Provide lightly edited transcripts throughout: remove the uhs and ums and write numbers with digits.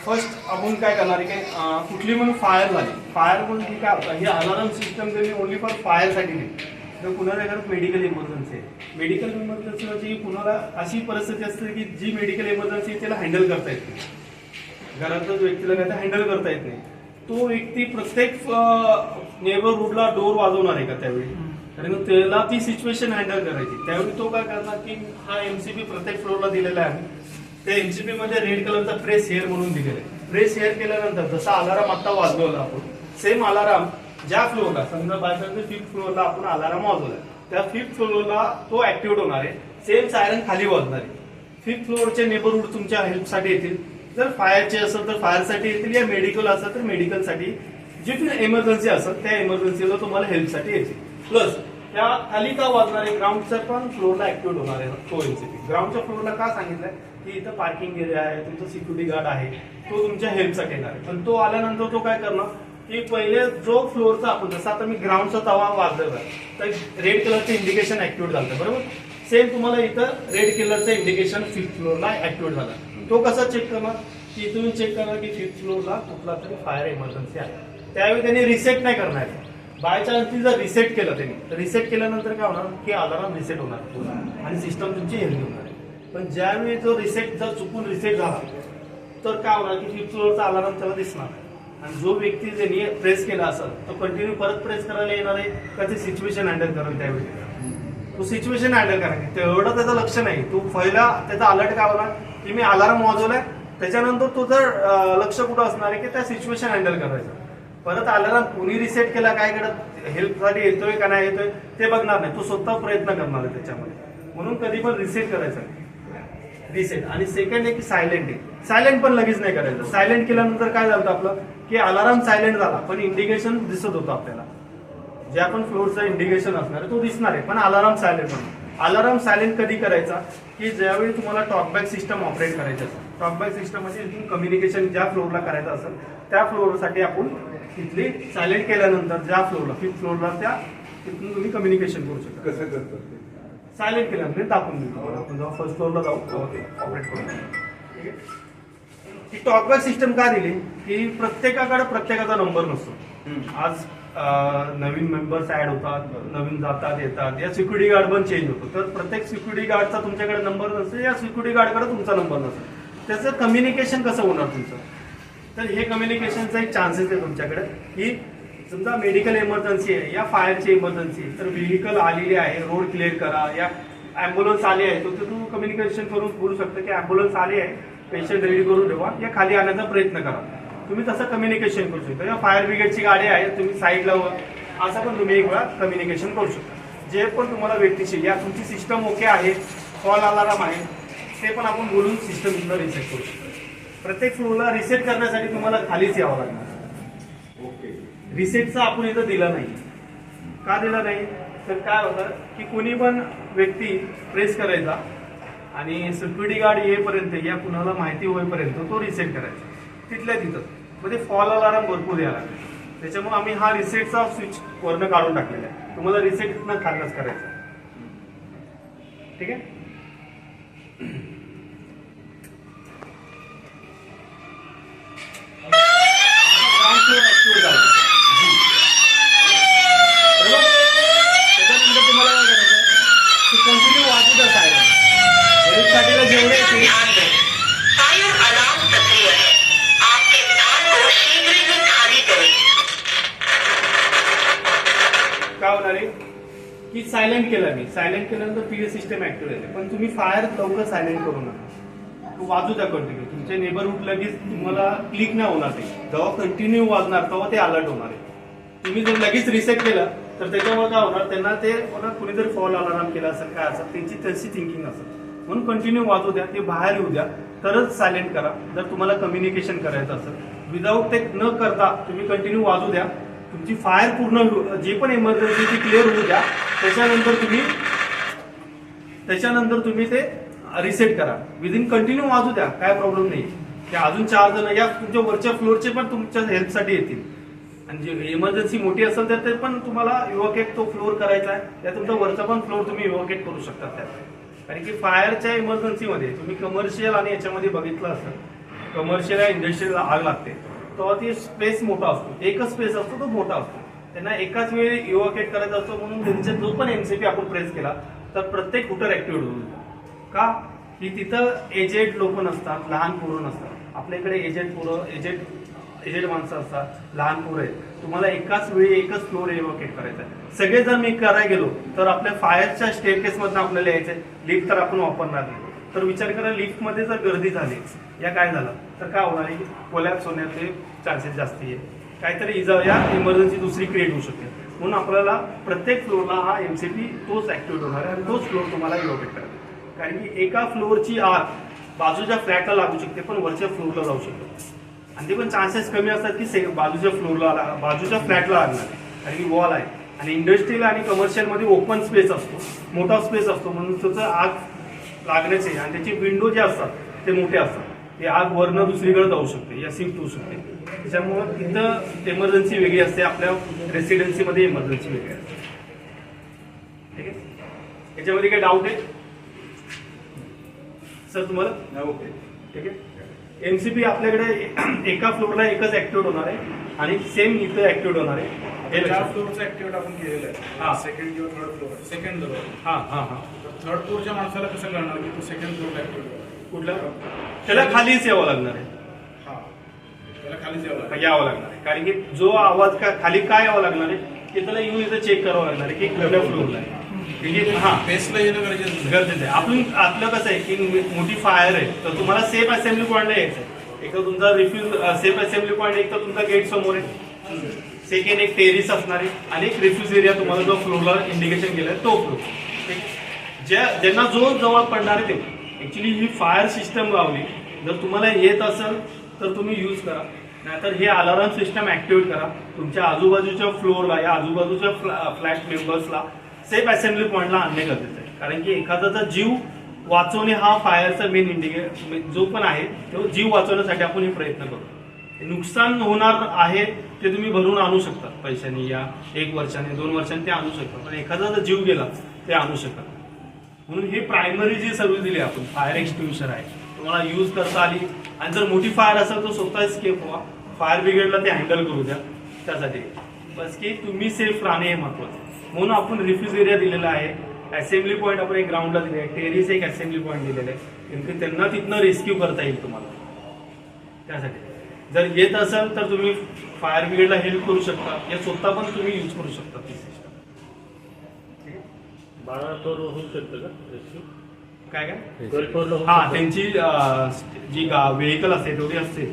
First आपण काय करणार आहे काय कुठली म्हणून फायर झाली. फायर म्हणून काय होतं, ही अलार्म सिस्टम जरी ओनली फॉर फायरसाठी नाही, तर कुणाला घरात मेडिकल इमर्जन्सी आहे. मेडिकल इमर्जन्सी म्हणजे कुणाला अशी परिस्थिती असते की जी मेडिकल इमर्जन्सी आहे त्याला हँडल करता येत नाही, घरातच व्यक्तीला काय हँडल करता येत नाही. तो व्यक्ती प्रत्येक नेबरहूडला डोर वाजवणार आहे का त्यावेळी, कारण त्याला ती सिच्युएशन हँडल करायची. त्यावेळी तो काय करणार की हा एमसीबी प्रत्येक फ्लोअरला दिलेला आहे. त्या एमसीबी मध्ये रेड कलरचा प्रेस हेअर म्हणून दिलेला आहे. प्रेस हेअर केल्यानंतर जसा अलाराम आता वाजवला आपण, सेम अलाराम ज्या फ्लोअरला, समजा बायचान्स 5th फ्लोअरला आपण अलाराम वाजवला, त्या 5th फ्लोअरला तो ऍक्टिव्हेट होणार आहे. सेम सायरन खाली वाजणार आहे. 5th फ्लोअरचे नेबरहूड तुमच्या हेल्पसाठी येतील. जर फायरचे असेल तर फायरसाठी येतील, या मेडिकल असेल तर मेडिकलसाठी, जी इमर्जन्सी असेल त्या इमर्जन्सीला तुम्हाला हेल्पसाठी येतील. प्लस त्या खाली का वाजणार आहे, ग्राउंडच्या पण फ्लोअरला ऍक्टिव्हेट होणार आहे तो एमसीबी. ग्राउंडच्या फ्लोअरला का सांगितलंय की इथं पार्किंग एरिया आहे, तुमचा सिक्युरिटी गार्ड आहे, तो तुमच्या हेल्पसाठी येणार आहे. पण तो आल्यानंतर तो काय करणार की पहिले जो फ्लोअरचा आपण, जसं आता मी ग्राउंडचा तवा वाजवला तर रेड कलरचं इंडिकेशन ऍक्टिव्हेट झालं, बरोबर. सेम तुम्हाला इथं रेड कलरचं इंडिकेशन 5th फ्लोअरला ऍक्टिव्हेट झाला. तो कसा चेक करणार की तुम्ही चेक करणार की 5th फ्लोअरला कुठला तरी फायर इमर्जन्सी आहे. त्यावेळी त्यांनी रिसेट नाही करणार. बाय चान्स जर रिसेट केलं त्यांनी, तर रिसेट केल्यानंतर काय होणार की अलार्म रिसेट होणार आणि सिस्टम तुमची हेल्दी होणार. पण ज्यावेळी जो रिसेट जर चुकून रिसेट झाला तर काय होणार की 5th फ्लोअरचा अलार्म त्याला दिसणार, आणि जो व्यक्ती ज्यांनी प्रेस केला असेल तो कंटिन्यू परत प्रेस करायला येणार आहे का ते सिच्युएशन हँडल करेल. त्यावेळी तो सिच्युएशन हँडल करा, तेवढं त्याचं लक्ष नाही. तो पहिला त्याचा अलर्ट काय होणार की मी अलार्म वाजवलाय, त्याच्यानंतर तो जर लक्ष कुठं असणार आहे की त्या सिच्युएशन हँडल करायचं. परत अलार्म कोणी रिसेट केला, काय करत हेल्पसाठी येतोय का नाही येतोय ते बघणार नाही, तो स्वतः प्रयत्न करणार आहे त्याच्यामध्ये. म्हणून कधी पण रिसेट करायचं, रिसेट. आणि सेकंड आहे की सायलेंट आहे. सायलेंट पण लगेच नाही करायचं. सायलेंट केल्यानंतर काय झालं आपलं की अलार्म सायलेंट झाला पण इंडिकेशन दिसत होतं आपल्याला, जे आपण फ्लोअरचं इंडिकेशन असणार आहे तो दिसणार आहे, पण अलार्म सायलेंट म्हणून. अलार्म सायलेंट कधी करायचा की ज्यावेळी तुम्हाला टॉकबॅक सिस्टम ऑपरेट करायचं असेल. टॉकबॅक सिस्टम म्हणजे इथून कम्युनिकेशन ज्या फ्लोअरला करायचं असेल त्या फ्लोअरसाठी आपण तिथली सायलेंट केल्यानंतर ज्या फ्लोअरला 5th फ्लोअरला त्या तिथून तुम्ही कम्युनिकेशन करू शकता. कसं करतात ते? सायलेंट केल्यानंतर दाखवून देतो. आपण जेव्हा 1st फ्लोअरला जाऊ ऑपरेट करू. ठीक आहे. ही टॉकबॅक सिस्टम का दिली की प्रत्येकाकडे प्रत्येकाचा नंबर नसतो. आज नवीन मेंबर्स ऍड होतात, नवीन जातात येतात, या सिक्युरिटी गार्ड पण चेंज होतो. तर प्रत्येक सिक्युरिटी गार्डचा तुमच्याकडे नंबर नसतो, या सिक्युरिटी गार्डकडे तुमचा नंबर नसतो. त्याचं कम्युनिकेशन कसं होणार तुमचं, तर हे कम्युनिकेशनचा एक चान्सेस आहे तुमच्याकडे की समजा मेडिकल इमर्जन्सी आहे या फायरची इमर्जन्सी आहे, तर व्हेकल आलेली आहे, रोड क्लिअर करा, या ॲम्ब्युलन्स आली आहे, तर तू कम्युनिकेशन करून बोलू शकता की ॲम्ब्युलन्स आली आहे, पेशंट रेडी करून ठेवा, या खाली आणण्याचा प्रयत्न करा. तुम्ही तसं कम्युनिकेशन करू शकता. या फायर ब्रिगेडची गाडी आहे, तुम्ही साईडला असं पण तुम्ही एक वेळा कम्युनिकेशन करू शकता. जे पण तुम्हाला व्यक्तीशी, या तुमची सिस्टम ओके आहे, कॉल अलार्म आहे, ते पण आपण बोलून सिस्टम तुमचा रिसेट करू शकतो. प्रत्येक फ्लोअरला रिसेट करण्यासाठी तुम्हाला खालीच यावं लागणार. ओके. रिसेटचा आपण इथं दिला नाही. का दिला नाही तर काय होतं की कोणी पण व्यक्ती प्रेस करायचा आणि सिक्युरिटी गार्ड येईपर्यंत या कुणाला माहिती होईपर्यंत तो रिसेट करायचा तिथल्या तिथं. म्हणजे फॉल अलार्म भरपूर यायला लागला. त्याच्यामुळे आम्ही हा रिसेटचा स्विच वरनं काढून टाकलेला आहे. तुम्हाला रिसेट इथनं खाल्लंच करायचं. ठीक आहे. त्याच्यानंतर तुम्हाला काय करायचं की कंटिन्यू वाजू द्या सायरन. हेल्पसाठीला जेवढे येतील फायर अलार्म सक्रिय है, आपके स्थान को शीघ्र ही खाली करें. काय होणार आहे की सायलेंट केलं मी, सायलेंट केल्यानंतर पीए सिस्टम ऍक्टिव्ह येते. पण तुम्ही फायर लवकर सायलेंट करू नका, वाजू द्या कंटिन्यू. तुमच्या नेबरहूड लगेच तुम्हाला क्लिक नाही होणार. ते जेव्हा कंटिन्यू वाजणार तेव्हा ते अलर्ट होणार आहे. तुम्ही जर लगेच रिसेट केलं तर त्याच्यामुळे काय होणार, त्यांना ते कुणीतरी फॉल अलार्म केला असेल काय असेल त्यांची तशी थिंकिंग असेल. म्हणून कंटिन्यू वाजू द्या, ते बाहेर येऊ द्या, तरच सायलेंट करा. जर तुम्हाला कम्युनिकेशन करायचं असेल विदाऊट ते न करता तुम्ही कंटिन्यू वाजू द्या. तुमची फायर पूर्ण जे पण इमर्जन्सी ती क्लिअर होऊ द्या. त्याच्यानंतर तुम्ही ते रिसेट करा. विदिन कंटिन्यू वाजू द्या, काय प्रॉब्लेम नाही. ते अजून 4 जण या तुमच्या वरच्या फ्लोअरचे पण तुमच्या हेल्पसाठी येतील. आणि जे इमर्जन्सी मोठी असेल तर ते पण तुम्हाला इव्हॅक्युएट तो फ्लोअर करायचा आहे, त्या तुमचा वरचा पण फ्लोअर तुम्ही इव्हॅक्युएट करू शकता त्यात. कारण की फायरच्या इमर्जन्सीमध्ये तुम्ही कमर्शियल आणि याच्यामध्ये बघितलं असेल, कमर्शियल या इंडस्ट्रीला आग लागते तेव्हा ती स्पेस मोठा असतो, एकच स्पेस असतो तो मोठा असतो, त्यांना एकाच वेळी इव्हॅक्युएट करायचा असतो. म्हणून त्यांचा जो पण एमसीपी आपण प्रेस केला तर प्रत्येक हुटर ऍक्टिव्हेट होतो. का की तिथं एजेड लोक नसतात, लहान पोरं नसतात. आपल्याकडे एजेड पोरं, एजेड माणसं असतात, लहान पोरं आहेत. तुम्हाला एकाच वेळी एकच फ्लोर इव्हॅक्युएट करायचा आहे. सगळे जर मी करायला गेलो तर आपल्या फायरच्या स्टेअरकेसमधून आपल्याला यायचंय. लिफ्ट तर आपण वापरणार नाही. तर विचार करा, लिफ्टमध्ये जर गर्दी झाली या काय झालं तर काय होणार आहे, कोलॅप्स होण्याचे चान्सेस जास्ती आहे, काहीतरी इजा या इमर्जन्सी दुसरी क्रिएट होऊ शकते. म्हणून आपल्याला प्रत्येक फ्लोअरला हा एमसीपी तोच ऍक्टिव्हेट होणार आहे आणि तोच फ्लोअर तुम्हाला इव्हॅक्युएट करायचा. कारण की एका फ्लोअरची आग बाजूच्या फ्लॅटला लागू शकते पण वरच्या फ्लोअरला जाऊ शकते. आणि ते पण चान्सेस कमी असतात की बाजूच्या फ्लोअरला, बाजूच्या फ्लॅटला लागणार आहे, कारण की वॉल आहे. आणि इंडस्ट्रियल आणि कमर्शियलमध्ये ओपन स्पेस असतो, मोठा स्पेस असतो, म्हणून त्याचं आग लागण्याचे आणि त्याचे विंडो जे असतात ते मोठे असतात. ते आग वरनं दुसरीकडे जाऊ शकते या शिफ्ट होऊ शकते. त्याच्यामुळं तिथं इमर्जन्सी वेगळी असते, आपल्या रेसिडेन्सीमध्ये इमर्जन्सी वेगळी असते. ठीक आहे, याच्यामध्ये काय डाऊट आहे सर तुम्हाला? ओके, ठीक आहे. एमसीपी आपल्याकडे एका फ्लोअरला एकच ऍक्टिव्हेट होणार आहे आणि सेम इथं ऍक्टिव्हेट होणार आहे. हे 4 फ्लोअरचं ऍक्टिव्हेट आपण केलेलं आहे. हा, सेकंड किंवा थर्ड फ्लोअर, सेकंड फ्लोअर. हा. थर्ड फ्लोअरच्या माणसाला कसं कळणार की तो सेकंड फ्लोअरला ऍक्टिव्हेट? कुठला? त्याला खालीच यावं लागणार आहे. हा, त्याला खालीच यावं यावं लागणार आहे. कारण की जो आवाज खाली काय यावं लागणार आहे की त्याला येऊन इथं चेक करावं लागणार आहे की कुठल्या फ्लोअरला आहे. हा, बेसला येणं गरजेचं आहे. आपलं कसं आहे की मोठी फायर आहे तर तुम्हाला सेफ असेंब्ली पॉईंटला यायचं आहे. एक तर तुमचा रिफ्यूज सेफ असेंब्ली पॉईंट, एक तर तुमचा गेट समोर आहे, सेकंड एक टेरिस असणार आहे आणि एक रिफ्यूज एरिया तुम्हाला जो फ्लोरला इंडिकेशन केलं आहे तो फ्लोर. ज्यांना जो जवळ पडणार आहे ते. ऍक्च्युली ही फायर सिस्टम लावली, जर तुम्हाला येत असेल तर तुम्ही यूज करा, नाहीतर हे अलार्म सिस्टम ऍक्टिव्हेट करा. तुमच्या आजूबाजूच्या फ्लोअरला या आजूबाजूच्या फ्लॅट मेंबर्सला सेफ असेंब्ली पॉईंटला आणणे गरजेचं आहे. कारण की एखाद्याचा जीव वाचवणे हा फायरचा मेन इंडिकेटर जो पण आहे तो जीव वाचवण्यासाठी आपण हे प्रयत्न करतो. नुकसान होणार आहे ते तुम्ही भरून आणू शकता पैशाने, या 1 वर्षाने 2 वर्षाने ते आणू शकता, पण एखादा जीव गेला ते आणू शकत. म्हणून हे प्रायमरी जी सर्व्हिस दिली आपण, फायर एक्सटिंग्विशर आहे, तुम्हाला यूज करता आली आणि जर मोठी फायर असेल तर स्वतः स्केप व्हा, फायर ब्रिगेडला ते हँडल करू द्या. त्यासाठी बस की तुम्ही सेफ राहणे हे महत्वाचं. म्हणून आपण रिफ्यूज एरिया दिलेला आहे, असेंब्ली पॉईंट आपण एक ग्राउंडला दिले आहे, टेरिस एक असेंब्ली पॉईंट दिलेलं आहे, नेमकं त्यांना तिथनं रेस्क्यू करता येईल तुम्हाला. त्यासाठी जर येत असेल तर तुम्ही फायर ब्रिगेडला हेल्प करू शकता, या स्वतः पण तुम्ही यूज करू शकता ती सिस्टम. 12 फ्लोअर होऊ शकतं का रेस्क्यू? काय 12 फ्लोअरला होऊ हा, शकतं? त्यांची जी व्हेकल असते तेवढी असते,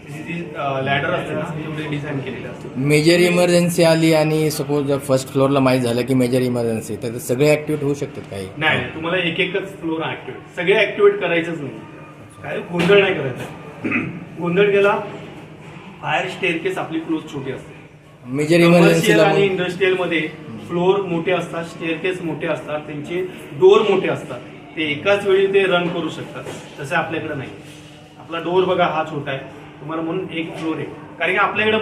जी लॅडर असते ना तेवढी डिझाईन केलेली असते. मेजर इमर्जन्सी आली आणि सपोज जर फर्स्ट फ्लोअरला माहीत झालं की मेजर इमर्जन्सी, तर ते सगळे ऍक्टिव्हेट होऊ शकतात काही? नाही, तुम्हाला एकच फ्लोर ऍक्टिव्हेट, सगळे ऍक्टिव्हेट करायचंच नाही. काय गोंधळ नाही करायचा. गोंधळ केला, फायर स्टेअरकेस आपली क्लोज छोटी असते. मेजर कमर्शियल इमर्जन्सीला आणि इंडस्ट्रियल मध्ये फ्लोर मोठे असतात, स्टेअरकेस मोठे असतात, त्यांचे डोर मोठे असतात, ते एकाच वेळी ते रन करू शकतात. तसं आपल्याकडे नाही. आपला डोर बघा हा छोटा आहे तुम्हाला, म्हणून एक फ्लोर आहे. कारण की आपल्याकडे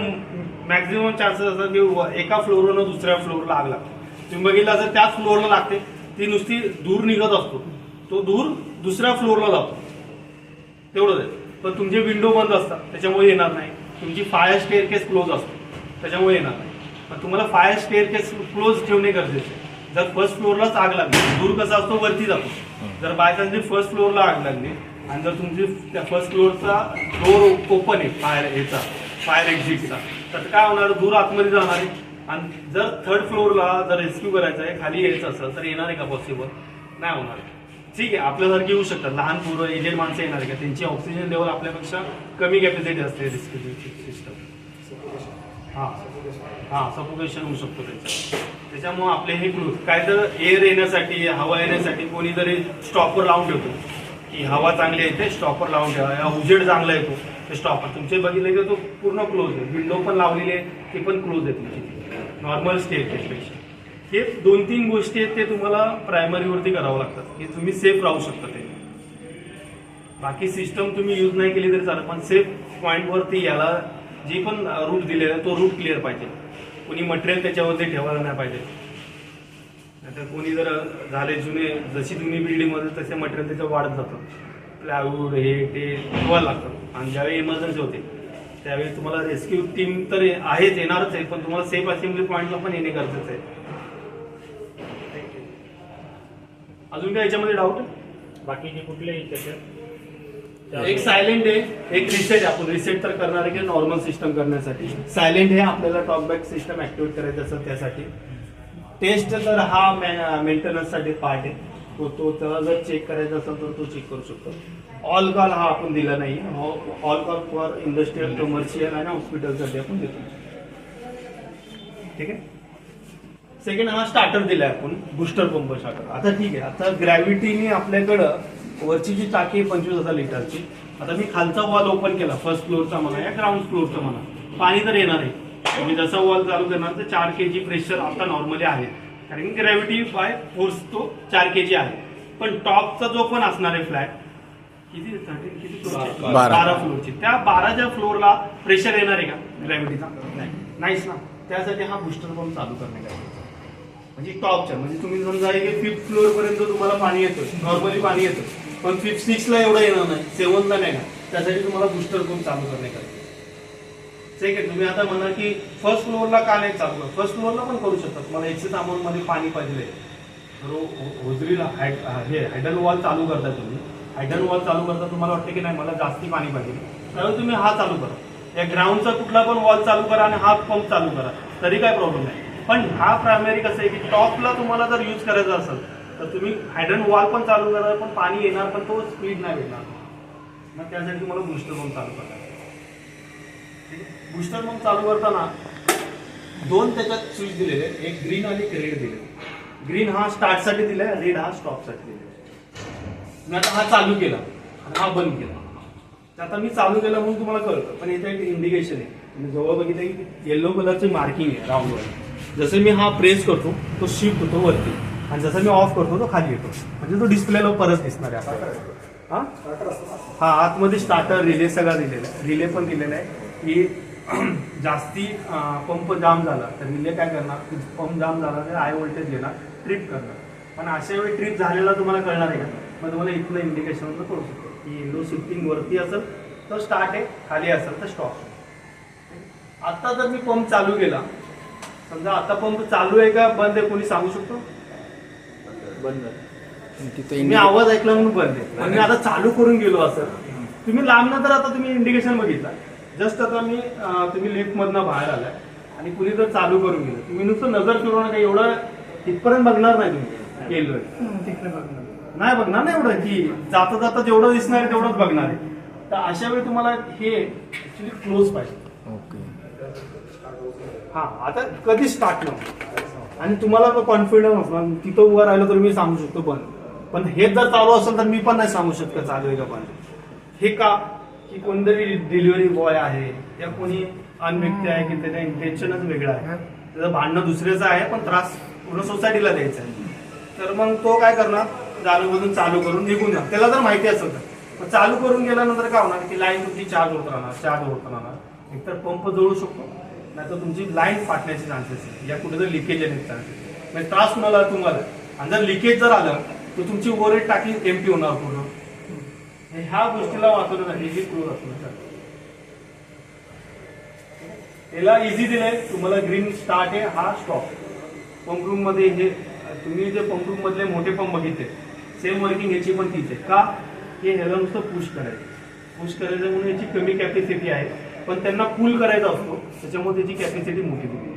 मॅक्झिमम चान्सेस असतात की एका फ्लोअरवरून दुसऱ्या फ्लोअरला आग लागते. तुम्ही बघितलं जर त्याच फ्लोअरला लागते, ती नुसती धूर निघत असतो, तो धूर दुसऱ्या फ्लोअरला जातो, तेवढंच आहे. पण तुमचे विंडो बंद असतात त्याच्यामुळे येणार नाही, तुमची फायर स्टेअरकेस क्लोज असतो त्याच्यामुळे येणार नाही. पण तुम्हाला फायर स्टेअरकेस क्लोज ठेवणे गरजेचे आहे. जर फर्स्ट फ्लोअरलाच आग लागली, धूर कसा असतो वरती जातो. जर बाय चान्स फर्स्ट फ्लोअरला आग लागली आणि जर तुमची त्या फर्स्ट फ्लोअरचा डोर ओपन आहे फायर एक्झिटचा, तर काय होणार, धूर आतमध्ये जाणार आहे. आणि जर थर्ड फ्लोअरला जर रेस्क्यू करायचं आहे, खाली यायचं असेल तर येणार आहे का? पॉसिबल नाही होणार. ठीक आहे, आपल्यासारखे येऊ शकतात, लहान पोरं एजेड माणसं येणार आहे का? त्यांची ऑक्सिजन लेवल आपल्यापेक्षा कमी कॅपॅसिटी असते रेस्क्यू सिस्टम. हां, सफोकेशन होऊ शकतो त्याच्यामुळे आपले हे क्लोज. काय तर एअर येण्यासाठी, हवा येण्यासाठी कोणी जरी स्टॉपर लावून ठेवतो की हवा चांगली येते, स्टॉपर लावून ठेवा, या उजेड चांगला येतो ते स्टॉपर तुमचे बघितले की तो पूर्ण क्लोज आहे. विंडो पण लावलेली आहे, ती पण क्लोज आहे तुमची नॉर्मल स्टेअरकेसपेक्षा. हे 2-3 गोष्टी आहेत ते तुम्हाला प्रायमरीवरती करावं लागतात की तुम्ही सेफ राहू शकता. ते बाकी सिस्टम तुम्ही यूज नाही केली तरी चालेल, पण सेफ पॉईंटवरती याला जी पण रूट दिलेला आहे तो रूट क्लिअर पाहिजे. कोणी मटेरियल त्याच्यावरती ठेवायला नाही पाहिजे. आता कोणी जर झाले जुने, जशी जुनी बिल्डिंगमध्ये तसे मटेरियल त्याचं वाढत जातं, प्लायवूड हे ते ठेवायला लागतं. आणि ज्यावेळी इमर्जन्सी होते त्यावेळी तुम्हाला रेस्क्यू टीम तर आहेच, येणारच आहे, पण तुम्हाला सेफ असेंब्ली पॉईंटला पण येणे गरजेचं आहे. अजून काय याच्यामध्ये डाऊट? बाकीचे कुठलेही त्याच्यात एक सायलेंट आहे, एक रिसेट. आपण रिसेट तर करणार आहे की नॉर्मल सिस्टम करण्यासाठी. सायलेंट हे आपल्याला टॉकबॅक सिस्टम ऍक्टिव्हेट करायचं असेल त्यासाठी. टेस्ट तर हा मेंटेनन्स साठी पार्ट आहे, तो त्याला जर चेक करायचा असेल तर तो चेक करू शकतो. ऑल कॉल हा आपण दिला नाही. All call for industrial, commercial आणि हॉस्पिटलसाठी आपण देतो. ठीक आहे. सेकंड हा स्टार्टर दिलाय आपण, बुस्टर पंप स्टार्टर. आता ठीक आहे, आता ग्रॅव्हिटीने आपल्याकडं वरची जी टाकी आहे 25,000 लिटरची, आता मी खालचा वॉल ओपन केला, फर्स्ट फ्लोअरचा म्हणा या ग्राउंड फ्लोअरचा म्हणा, पाणी तर येणार आहे. तुम्ही जसा वॉल चालू करणार तर 4 kg प्रेशर आता नॉर्मली आहे, कारण ग्रॅव्हिटी बाय फोर्स तो 4 kg आहे. पण टॉपचा जो पण असणार आहे फ्लॅट, किती फ्लोअरची? 12 फ्लोअरची. त्या 12च्या फ्लोअरला प्रेशर येणार आहे का ग्रॅव्हिटीचा? नाहीच ना. त्यासाठी हा बुस्टर पंप चालू करणे गरजेचं आहे. म्हणजे टॉपच्या, म्हणजे तुम्ही समजा की 5th फ्लोअर पर्यंत तुम्हाला पाणी येतं, नॉर्मली पाणी येतं, पण 5th 6 ला एवढं येणार नाही, 7 ला नाही ना. त्यासाठी तुम्हाला बुस्टर पंप चालू करणे गरजेचं आहे. ठीक आहे. तुम्ही आता म्हणा की फर्स्ट फ्लोअरला का नाही चालू करा, फर्स्ट फ्लोअरला पण करू शकता. तुम्हाला एक्सेस अमाऊंट मध्ये पाणी पाहिजे, होजरीला हे हायडल वॉल चालू करता तुम्ही. हायडल वॉल चालू करता तुम्हाला वाटतं की नाही मला जास्ती पाणी पाहिजे, त्यावेळी तुम्ही हा चालू करा. या ग्राउंडचा कुठला पण वॉल चालू करा आणि हा पंप चालू करा, तरी काय प्रॉब्लेम नाही. पण हा प्रायमरी कसं आहे की टॉपला तुम्हाला जर यूज करायचा असेल तर तुम्ही हायडल वॉल पण चालू करा, पण पाणी येणार पण तो स्पीड नाही भेटणार. मग त्यासाठी तुम्हाला बुस्टर पंप चालू करा. बुस्टर पंप चालू करताना 2 त्याच्यात स्विच दिलेले, एक ग्रीन आणि एक रेड दिले. ग्रीन हा स्टार्टसाठी दिलाय, रेड हा स्टॉपसाठी दिलाय. मी आता हा चालू केला आणि हा बंद केला. आता मी चालू केला म्हणून तुम्हाला कळतं, पण इथे एक इंडिकेशन आहे. तुम्ही जवळ बघितलं की येलो कलरची मार्किंग आहे राऊंडवर. जसं मी हा प्रेस करतो तो शिफ्ट होतो वरती, आणि जसं मी ऑफ करतो तो खाली येतो, म्हणजे तो डिस्प्लेला परत दिसणार आहे आपल्याला. हा आतमध्ये स्टार्टर, रिले सगळा दिलेला आहे. रिले पण दिलेला आहे की जास्ती पंप जाम झाला तर रिले काय करणार, पंप जाम झाला तर हाय व्होल्टेज घेणार, ट्रिप करणार. पण अशा वेळी ट्रिप झालेला तुम्हाला कळणार आहे का? मग तुम्हाला इथलं इंडिकेशन कळू शकतो की येलो शिफ्टिंग वरती असेल तर स्टार्ट आहे, खाली असेल तर स्टॉप. आता जर मी पंप चालू केला, समजा आता पंप चालू आहे का बंद आहे कोणी सांगू शकतो? बंद. मी आवाज ऐकला म्हणून बंद आहे. पण मी आता चालू करून गेलो असं, तुम्ही लांबनं तर आता तुम्ही इंडिकेशन बघितला. जस्ट आता मी तुम्ही लिफ्ट मधनं बाहेर आलाय आणि कुणी जर चालू करून गेलं, तुम्ही नुसतं नजर फिरवणार का? एवढं तिथपर्यंत बघणार नाही तुम्ही गेलोय, नाही बघणार नाही एवढं की जाता जाता जेवढं दिसणार आहे तेवढंच बघणार आहे. तर अशा वेळी तुम्हाला हे ऍक्च्युली क्लोज पाहिजे. ओके. हा आता कधी स्टार्ट नव्हतं आणि तुम्हाला कॉन्फिडन्स असणार, तिथं उभं राहिलं तर मी सांगू शकतो बंद. पण हे जर चालू असेल तर मी पण नाही सांगू शकतो चालू आहे का बंद. हे का की कोणतरी डिलिव्हरी बॉय आहे या कोणी अनव्यक्ती आहे की त्याचं इंटेन्शनच वेगळं आहे, त्याचं भांडणं दुसऱ्याचं आहे पण त्रास पूर्ण सोसायटीला द्यायचा आहे. तर मग तो काय करणार, चालू करून निघून जा. त्याला जर माहिती असेल तर चालू करून गेल्यानंतर काय होणार की लाईन तुमची चार्ज होत राहणार. एकतर पंप जळू शकतो, नाही तर तुमची लाईन फाटण्याचे चान्सेस आहे, या कुठे जर लिकेज येण्याचे चान्सेस. म्हणजे त्रास तुम्हाला आणि जर लिकेज जर आलं तर तुमची ओव्हरहेड टाकी एम्प्टी होणार पूर्ण. ह्या गोष्टीला वाचवण्यासाठी हे क्लोज असणार. याला इझी दिलंय तुम्हाला, ग्रीन स्टार्ट आहे, हा स्टॉप. पंप रूम मध्ये हे तुम्ही जे पंप रूम मधले मोठे पंप बघितले सेम वर्किंग याची पण तीच आहे. का हे ह्याला नुसतं पुश करायचं म्हणून याची कमी कॅपॅसिटी आहे, पण त्यांना पूल करायचा असतो त्याच्यामुळे त्याची कॅपॅसिटी मोठी दिली.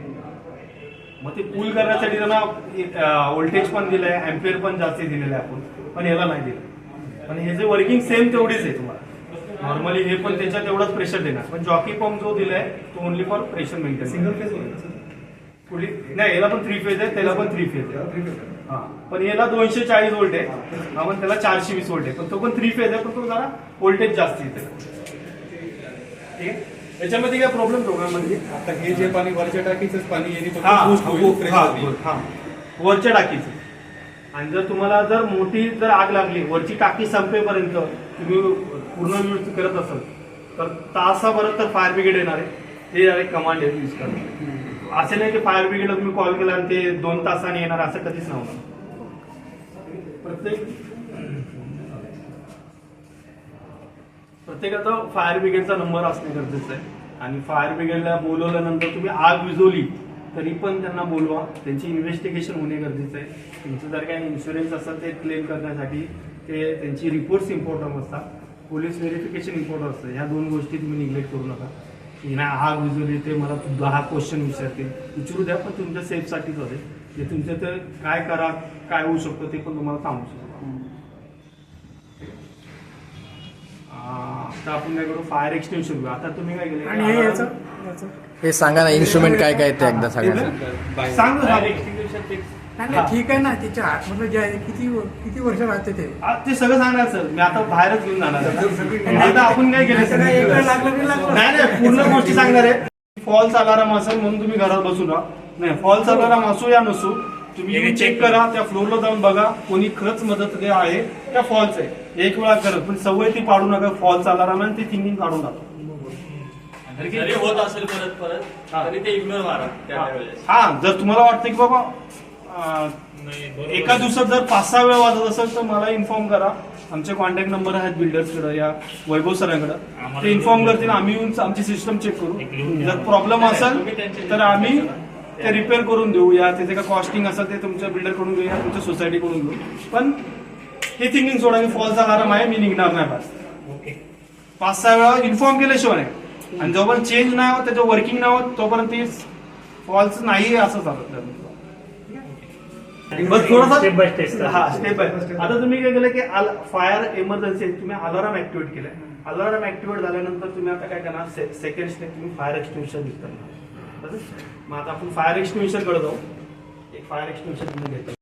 मग ते पूल करण्यासाठी त्यांना व्होल्टेज पण दिलंय, अँपियर पण जास्त दिलेलं आहे आपण, पण याला नाही दिलं. पण हे जे वर्किंग सेम तेवढीच आहे तुम्हाला. नॉर्मली हे पण त्याच्यात तेवढाच प्रेशर देणार, पण जॉकी पंप जो दिलाय तो only for pressure maintain. Single phase पुढे नाही, याला पण 3 फेज आहे, त्याला पण 3 फेज आहे. हा पण याला 240 व्होल्ट आहे, हा पण त्याला 420 व्होल्ट आहे, पण तो पण 3 फेज आहे, पण तो जरा व्होल्टेज जास्त येते. ठीक आहे. याच्यामध्ये काय प्रॉब्लेम प्रोग्राममध्ये आता हे जे पाणी वरच्या टाकीचंच पाणी येणे वरच्या टाकीचं. आणि जर तुम्हाला जर मोठी जर आग लागली, वरची टाकी संपेपर्यंत तुम्ही पूर्ण यूज करत असाल तर तासाभरात तर फायर ब्रिगेड येणार आहे. ते डायरेक्ट कमांड यूज करणार. असं नाही की फायर ब्रिगेडला तुम्ही कॉल केला आणि ते 2 तासाने येणार, असं कधीच नव्हतं. प्रत्येकाचा फायर ब्रिगेडचा नंबर असणे गरजेचं आहे. आणि फायर ब्रिगेडला बोलवल्यानंतर तुम्ही आग विझवली तरी पण त्यांना बोलवा, त्यांची इन्व्हेस्टिगेशन होणे गरजेचं आहे. तुमचं जर काही इन्शुरन्स असेल ते क्लेम करण्यासाठी ते त्यांची रिपोर्ट्स इम्पॉर्टंट असतात, पोलीस व्हेरिफिकेशन इम्पॉर्टंट असतं. ह्या 2 गोष्टी तुम्ही निग्लेक्ट करू नका. की नाही आग विझवली ते मला 10 क्वेश्चन विचारू द्या, पण तुमच्या सेफसाठीच होते. ते तुमच्या तर काय करा, काय होऊ शकतं ते पण तुम्हाला सांगू शकतो. आता आपण काय करू, फायर एक्सटेन्शन घेऊ. आता तुम्ही काय केलं, आणि हे याचं हे सांगा ना इन्स्ट्रुमेंट काय काय ते एकदा सगळ्यांना. सांग फायर एक्सटिंग्विशर ते नाही नाही, ठीक आहे ना, तिच्या आतमधलं जे आहे किती वर्ष राहते ते ते सगळं सांगणार सर. मी आता बाहेरच घेऊन जाणार. आता आपण काय केलं, नाही पूर्ण गोष्टी सांगणार आहे. फॉल्स अलार्म असेल म्हणून तुम्ही घरात बसू ना, नाही फॉल्स अलार्म असू या नसू, तुम्ही चेक करा, त्या फ्लोअरला जाऊन बघा कोणी खरंच मदत जे आहे त्या फॉल्स आहे. एक वेळा करत पण सवय ती पाडू नका फॉल्स अलार्म, आणि ती थिंकिंग काढून टाका. जरी होत असेल परत तरी ते इग्नोर मारा त्या वेळेस. हा, जर तुम्हाला वाटतं की बाबा एका दिवसात जर 5-6 वेळा वाजत असेल तर मला इन्फॉर्म करा. आमचे कॉन्टॅक्ट नंबर आहेत बिल्डर्सकडे या वैभव सरांकडे, ते इन्फॉर्म करतील. आम्ही येऊन आमची सिस्टम चेक करू. जर प्रॉब्लेम असेल तर आम्ही ते रिपेअर करून देऊ, या त्याचे काय कॉस्टिंग असेल ते तुमच्या बिल्डरकडून घेऊ या तुमच्या सोसायटीकडून घेऊ. पण हे थिंकिंग सोडा की फॉल्स अलार्म आहे मी निघणार नाही बस. 5-6 वेळा इन्फॉर्म केल्याशिवाय नाही. आणि जोपर्यंत चेंज नाही होत, त्याचं वर्किंग नाही होत, तोपर्यंत ती फॉल्स नाही असं चालत. बस थोडासा स्टेप बाय स्टेप. हा स्टेप बाय. आता तुम्ही काय केलं की फायर इमर्जन्सी तुम्ही अलार्म ऍक्टिव्हेट केलाय. अलार्म ऍक्टिव्हेट झाल्यानंतर तुम्ही आता काय करणार, सेकंड स्टेप तुम्ही फायर एक्सटिंग्विशर यूज करणार. मग आता आपण फायर एक्सटिंग्विशर कडे जाऊ. एक फायर एक्सटिंग्विशर तुम्ही घेतो.